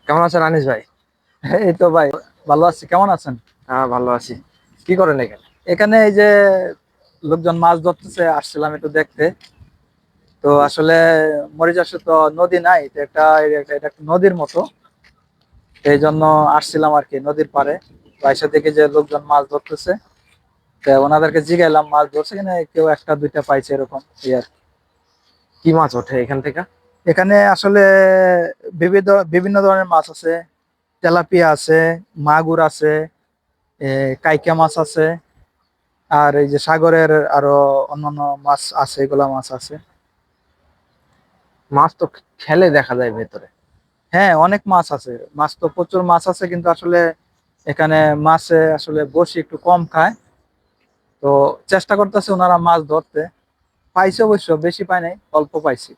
কেমন আছেন আনিস ভাই? এই তো ভাই, ভালো আছি। কেমন আছেন? হ্যাঁ, ভালো আছি। কি করেন এখানে? এখানে এই যে লোকজন মাছ ধরতেছে, আসছিলাম একটু দেখতে। তো আসলে মরিচাষে তো নদী নাই, তো এটা একটা নদীর মতো। এই জন্য আসছিলাম আর কি, নদীর পাড়ে। বাইসা থেকে যে লোকজন মাছ ধরতেছে, তো ওনাদেরকে জিগাইলাম মাছ ধরছে কিনা, কেউ একটা দুইটা পাইছে এরকম এই আর কি। কি মাছ ওঠে এখান থেকে? এখানে আসলে বিভিন্ন বিভিন্ন ধরনের মাছ আছে। তেলাপিয়া আছে, মাগুর আছে, কাইকা মাছ আছে, আর এই যে সাগরের আরো অন্যান্য মাছ আছে, এগুলা মাছ আছে। মাছ তো খেলে দেখা যায় ভেতরে। হ্যাঁ, অনেক মাছ আছে। মাছ তো প্রচুর মাছ আছে, কিন্তু আসলে এখানে মাছে আসলে বসি একটু কম খায়। তো চেষ্টা করতেছে ওনারা মাছ ধরতে। পাইছে অবশ্য, বেশি পাই নাই, অল্প পাইছি।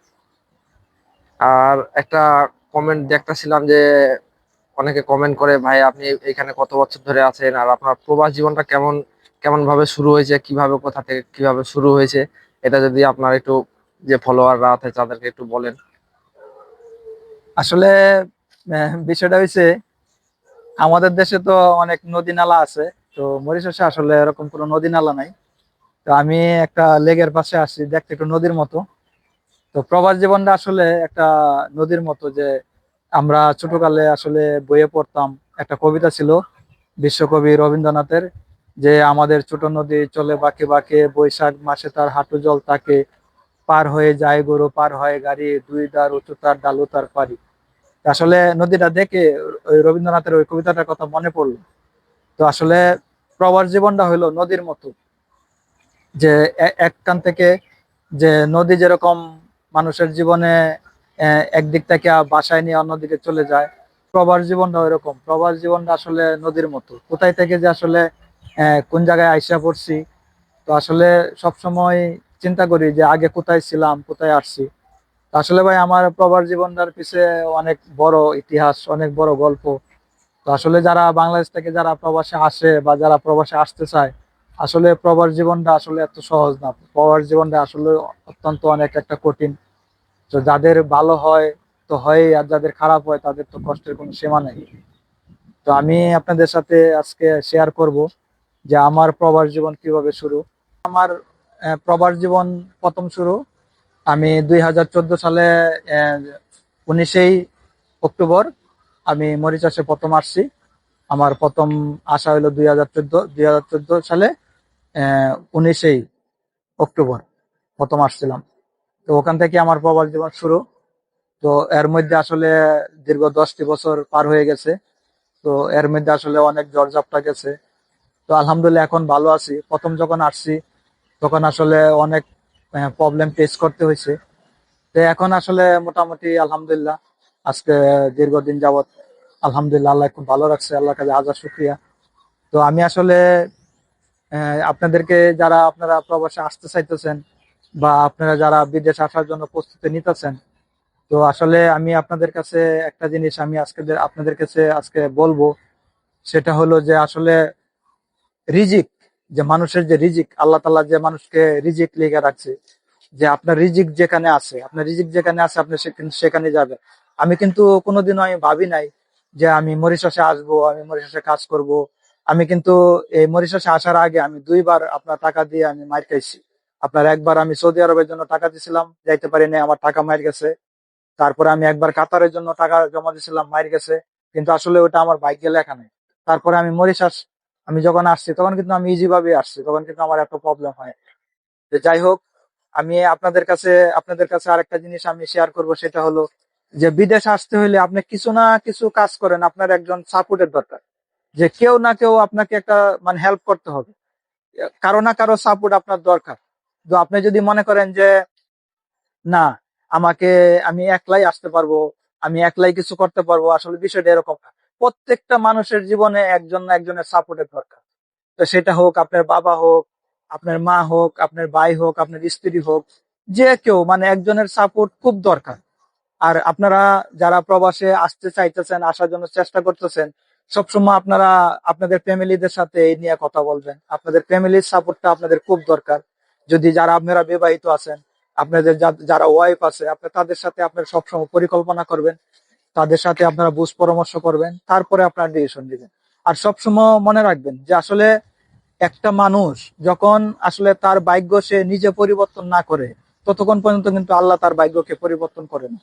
আর একটা কমেন্ট দেখতেছিলাম যে অনেকে কমেন্ট করে, ভাই আপনি এখানে কত বছর ধরে আছেন আর আপনার প্রবাস জীবনটা কেমন কেমন ভাবে শুরু হয়েছে, কিভাবে কোথা থেকে কিভাবে শুরু হয়েছে, এটা যদি আপনার একটু, যে ফলোয়াররা আছে তাদেরকে একটু বলেন। আসলে বিষয়টা হয়েছে, আমাদের দেশে তো অনেক নদী নালা আছে। তো মরিশাসে আসলে এরকম কোনো নদী নালা নাই। তো আমি একটা লেকের পাশে আসছি, দেখতে একটু নদীর মতো। তো প্রবাস জীবনটা আসলে একটা নদীর মতো, যে আমরা ছোটকালে আসলে বইয়ে পড়তাম। একটা কবিতা ছিল বিশ্বকবি রবীন্দ্রনাথের, যে আমাদের ছোট নদী চলে বাঁকে বাঁকে, বৈশাখ মাসে তার হাঁটু জল তাকে, পার হয়ে যায় গরু পার হয় গাড়ি, দুই দার উঁচু তার ডালু তার পারি। আসলে নদীটা দেখে ওই রবীন্দ্রনাথের ওই কবিতাটার কথা মনে পড়লো। তো আসলে প্রবাস জীবনটা হইলো নদীর মতো, যে এক কান থেকে, যে নদী যেরকম মানুষের জীবনে একদিক থেকে বাসায় নিয়ে অন্যদিকে চলে যায়, প্রবাস জীবনটা ওইরকম। প্রবাস জীবনটা আসলে নদীর মতো, কোথায় থেকে যে আসলে কোন জায়গায় আইসা পড়ছি। তো আসলে সব সময় চিন্তা করি যে আগে কোথায় ছিলাম, কোথায় আসছি। তো আসলে ভাই, আমার প্রবাস জীবনটার পিছে অনেক বড় ইতিহাস, অনেক বড় গল্প। তো আসলে যারা বাংলাদেশ থেকে যারা প্রবাসে আসে বা যারা প্রবাসে আসতে চায়, আসলে প্রবাস জীবনটা আসলে এত সহজ না। প্রবাস জীবনটা আসলে অত্যন্ত অনেক একটা কঠিন। তো যাদের ভালো হয় তো হয়, আর যাদের খারাপ হয় তাদের তো কষ্টের কোনো সীমা নেই। তো আমি আপনাদের সাথে আজকে শেয়ার করব যে আমার প্রবাস জীবন কিভাবে শুরু। আমার প্রবাস জীবন প্রথম শুরু আমি 2014 সালে, 19 অক্টোবর আমি মরিচাষে প্রথম আসছি। আমার প্রথম আসা হলো 2014 সালে, 19 অক্টোবর প্রথম আসছিলাম। তো ওখান থেকে আমার প্রবাস জীবন শুরু। তো এর মধ্যে আসলে দীর্ঘ 10টি বছর পার হয়ে গেছে। তো এর মধ্যে আসলে অনেক ঝড়ঝাপটা গেছে। তো আলহামদুলিল্লাহ এখন ভালো আছি। প্রথম যখন আসছি তখন আসলে অনেক প্রবলেম ফেস করতে হয়েছে। তো এখন আসলে মোটামুটি আলহামদুলিল্লাহ, আজকে দীর্ঘদিন যাবত আলহামদুলিল্লাহ আল্লাহ খুব ভালো রাখছে, আল্লাহর কাছে হাজার শুকরিয়া। তো আমি আসলে আপনাদেরকে, যারা আপনারা প্রবাসে আসতে চাইতেছেন বা আপনারা যারা বিদেশ আসার জন্য প্রস্তুতি নিতেছেন, তো আসলে আমি আপনাদের কাছে একটা জিনিস আমি আজকে আপনাদের কাছে আজকে বলবো। সেটা হলো যে আসলে রিজিক, যে মানুষের যে রিজিক, আল্লাহ তাআলা যে মানুষকে রিজিক লিখে রাখছে, যে আপনার রিজিক যেখানে আছে, আপনার রিজিক যেখানে আছে আপনি সেখানে যাবে। আমি কিন্তু কোনোদিনও আমি ভাবি নাই যে আমি মরিশাসে আসবো, আমি মরিশাসে কাজ করব। আমি কিন্তু এই মরিশাসে আসার আগে আমি দুইবার আপনার টাকা দিয়ে আমি মার খাইছি। আপনার একবার আমি সৌদি আরবের জন্য টাকা দিয়েছিলাম, যাইতে পারি নাই, আমার টাকা মার গেছে। তারপরে আমি একবার কাতারের জন্য টাকা জমা দিয়েছিলাম, মার গেছে। কিন্তু আসলে ওটা আমার ভাগ্যে লেখা নেই। তারপরে আমি মরিশাস, আমি যখন আসছি তখন কিন্তু আমি ইজি ভাবে আসছি, তখন কিন্তু আমার এত প্রবলেম হয়। তো যাই হোক, আমি আপনাদের কাছে আরেকটা জিনিস আমি শেয়ার করব। সেটা হলো যে বিদেশ আসতে হলে আপনি কিছু না কিছু কাজ করেন, আপনার একজন সাপোর্টের দরকার। যে কেউ না কেউ আপনাকে একটা মানে হেল্প করতে হবে, কারো না কারো সাপোর্ট আপনার দরকার। তো আপনি যদি মনে করেন যে না, আমাকে, আমি একলাই আসতে পারবো, আমি একলাই কিছু করতে পারবো, আসলে বিষয়টা এরকম না। প্রত্যেকটা মানুষের জীবনে একজন না একজনের সাপোর্টের দরকার। তো সেটা হোক আপনার বাবা হোক, আপনার মা হোক, আপনার ভাই হোক, আপনার স্ত্রী হোক, যে কেউ, মানে একজনের সাপোর্ট খুব দরকার। আর আপনারা যারা প্রবাসে আসতে চাইতেছেন, আসার জন্য চেষ্টা করতেছেন, সবসময় আপনারা আপনাদের ফ্যামিলিদের সাথে এই নিয়ে কথা বলবেন। আপনাদের ফ্যামিলির সাপোর্টটা আপনাদের খুব দরকার। যদি যারা আপনারা বিবাহিত আছেন, আপনাদের যারা ওয়াইফ আছে, আপনার তাদের সাথে আপনার সবসময় পরিকল্পনা করবেন তাদের সাথে আপনারা বুঝ পরামর্শ করবেন, তারপরে আপনারা ডিসিশন দিবেন। আর সবসময় মনে রাখবেন যে আসলে একটা মানুষ যখন আসলে তার ভাগ্য সে নিজে পরিবর্তন না করে, ততক্ষণ পর্যন্ত কিন্তু আল্লাহ তার ভাগ্যকে পরিবর্তন করে না।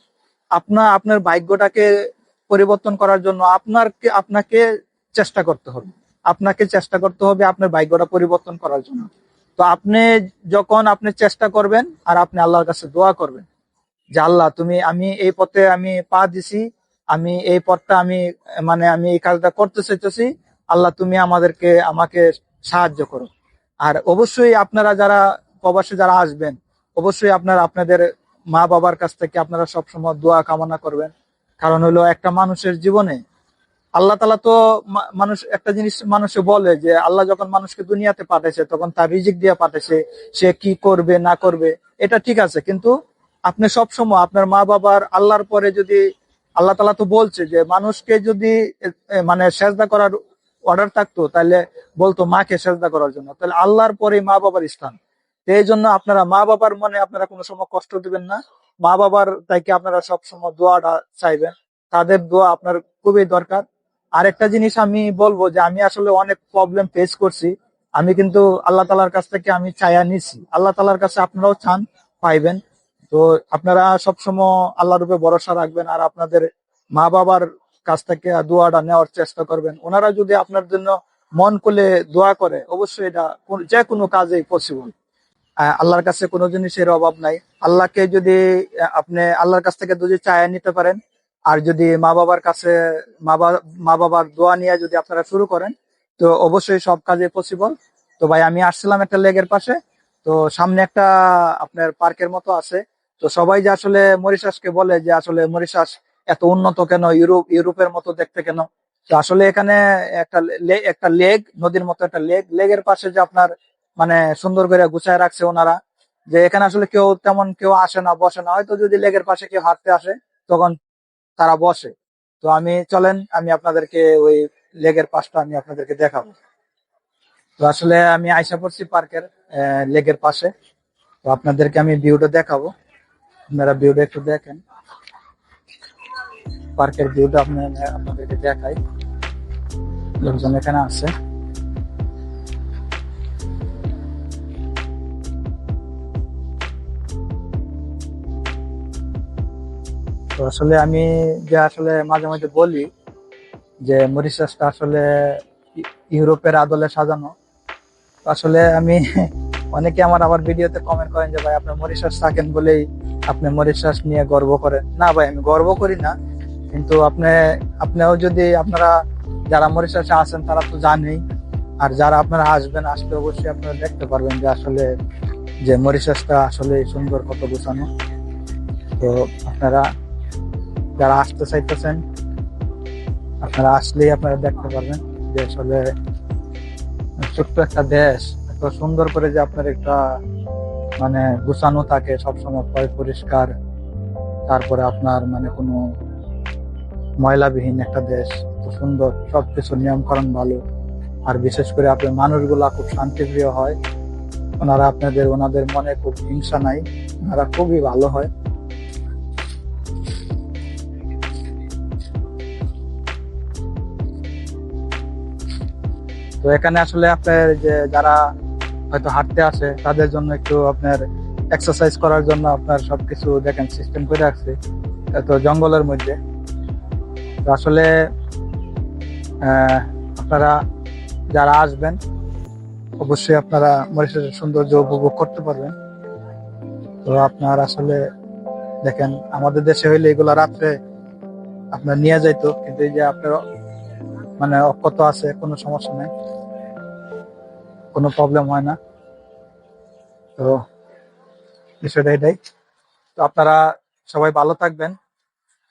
আপনার ভাগ্যটাকে পরিবর্তন করার জন্য আপনাকে চেষ্টা করতে হবে। আপনাকে চেষ্টা করতে হবে আপনার ভাগ্যটা পরিবর্তন করার জন্য। তো যখন আপনি চেষ্টা করবেন আর আপনি আল্লাহর কাছে দোয়া করবেন যে আল্লাহ তুমি, আমি এই পথে আমি পা দিছি, আমি এই পথটা আমি এই কাজটা করতে চাইতেছি, আল্লাহ তুমি আমাকে সাহায্য করো। আর অবশ্যই আপনারা যারা প্রবাসে যারা আসবেন, অবশ্যই আপনাদের মা বাবার কাছ থেকে আপনারা সবসময় দোয়া কামনা করবেন। কারণ হলো একটা মানুষের জীবনে আল্লাহ তাআলা তো মানুষ একটা জিনিস মানুষে বলে যে আল্লাহ যখন মানুষকে দুনিয়াতে পাঠাইছে তখন তার রিজিক দিয়ে পাঠাইছে, সে কি করবে না করবে এটা ঠিক আছে, কিন্তু আপনি সব সময় আপনার মা বাবার আল্লাহর পরে যদি, আল্লাহ তাআলা তো বলছে যে মানুষকে যদি মানে সেজদা করার অর্ডার থাকতো তাহলে বলতো মাকে সেজদা করার জন্য, তাহলে আল্লাহর পরে মা বাবার স্থান। তো এই জন্য আপনারা মা বাবার মনে আপনারা কোনো সময় কষ্ট দিবেন না। মা বাবার তাইকে আপনারা সব সময় দোয়াটা চাইবেন, তাদের দোয়া আপনার খুবই দরকার। আরেকটা জিনিস আমি বলবো যে আমি আসলে অনেক প্রবলেম ফেস করছি, আমি কিন্তু আল্লাহ তাআলার কাছ থেকে আমি চায়া নিছি, আল্লাহ তাআলার কাছে আপনারাও চান, পাইবেন। তো আপনারা সবসময় আল্লাহর উপরে ভরসা রাখবেন আর আপনাদের মা বাবার কাছ থেকে দোয়াটা নেওয়ার চেষ্টা করবেন। ওনারা যদি আপনার জন্য মন খুলে দোয়া করে, অবশ্যই এটা যে কোনো কাজেই পসিবল। আল্লাহর কাছে কোনো জিনিসের অভাব নাই। আল্লাহকে যদি আপনি আল্লাহর কাছ থেকে যদি চায়া নিতে পারেন, আর যদি মা বাবার দোয়া নিয়ে যদি আপনারা শুরু করেন, তো অবশ্যই সব কাজে পসিবল। তো ভাই আমি আসছিলাম একটা লেকের পাশে, তো সামনে একটা আপনার পার্কের মতো আছে। তো সবাই যে আসলে মরিশাসকে বলে যে আসলে মরিশাস এত উন্নত কেন, ইউরোপের মতো দেখতে কেন, তো আসলে এখানে একটা লেক, নদীর মতো একটা লেগের পাশে যে আপনার মানে সুন্দর করে গুছায় রাখছে ওনারা, যে এখানে আসলে কেউ আসে না, বসে না, হয়তো যদি লেগের পাশে কেউ হাঁটতে আসে তখন তারা বসে। তো চলেন আমি আপনাদেরকে ওই লেগের পাশটা আমি আপনাদেরকে দেখাবো। তো আসলে আমি আইসা পড়ছি পার্কের লেগের পাশে, তো আপনাদেরকে আমি ভিউটা দেখাবো, আপনারা ভিউটা একটু দেখেন, পার্কের ভিউটা আপনাদেরকে দেখাই। লোকজন এখানে আছে। তো আসলে আমি যে আসলে মাঝে মাঝে বলি যে মরিশাসটা আসলে ইউরোপের আদলে সাজানো। তো আসলে আমি অনেকে আমার ভিডিওতে কমেন্ট করেন যে ভাই আপনি মরিশাস থাকেন বলেই আপনি মরিশাস নিয়ে গর্ব করেন। না ভাই, আমি গর্ব করি না, কিন্তু আপনিও যদি আপনারা যারা মরিশাসে আছেন তারা তো জানেই, আর যারা আপনারা আসলে অবশ্যই আপনারা দেখতে পারবেন যে আসলে যে মরিশাসটা আসলে সুন্দর, কত গোছানো। তো আপনারা যারা আসতে চাইতেছেন আপনারা আসলেই আপনারা দেখতে পারবেন যে আসলে ছোট্ট একটা দেশ এত সুন্দর করে যে আপনার একটা মানে গুছানো থাকে, সবসময় পরিষ্কার, তারপরে আপনার মানে কোনো ময়লাবিহীন একটা দেশ, তো সুন্দর, সবকিছু নিয়ম কানুন ভালো। আর বিশেষ করে আপনার মানুষগুলা খুব শান্তিপ্রিয় হয়, ওনাদের মনে খুব হিংসা নাই, ওনারা খুবই ভালো হয়। তো এখানে আসলে আপনার যে যারা হয়তো হাঁটতে আসে তাদের জন্য একটু আপনার এক্সারসাইজ করার জন্য আপনার সবকিছু দেখেন সিস্টেম করে রাখছে, এত জঙ্গলের মধ্যে। তো আসলে আপনারা যারা আসবেন অবশ্যই আপনারা মরিশাসের সৌন্দর্য উপভোগ করতে পারবেন। তো আপনার আসলে দেখেন আমাদের দেশে হইলে এগুলা রাত্রে আপনার নিয়ে যাইতো, কিন্তু এই যে আপনার মানে অক্ষত আছে, কোনো সমস্যা নেই, কোনো প্রবলেম হয় না। তো বিষয়টা এটাই। তো আপনারা সবাই ভালো থাকবেন।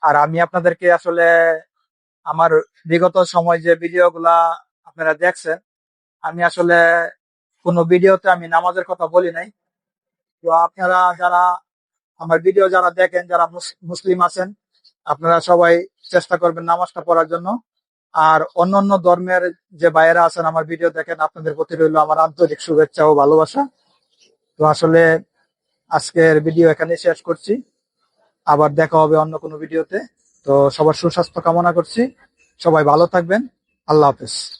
আর আমি আপনাদেরকে আসলে আমার বিগত সময় যে ভিডিওগুলা আপনারা দেখছেন, আমি আসলে কোনো ভিডিওতে আমি নামাজের কথা বলি নাই। তো আপনারা যারা আমার ভিডিও যারা দেখেন, যারা মুসলিম আছেন, আপনারা সবাই চেষ্টা করবেন নামাজটা পড়ার জন্য। আর অন্যান্য ধর্মের যে ভাইয়েরা আছেন আমার ভিডিও দেখেন, আপনাদের প্রতি রইল আমার আন্তরিক শুভেচ্ছা ও ভালোবাসা। তো আসলে আজকের ভিডিও এখানে শেষ করছি, আবার দেখা হবে অন্য কোনো ভিডিওতে। তো সবার সুস্বাস্থ্য কামনা করছি। সবাই ভালো থাকবেন। আল্লাহ হাফেজ।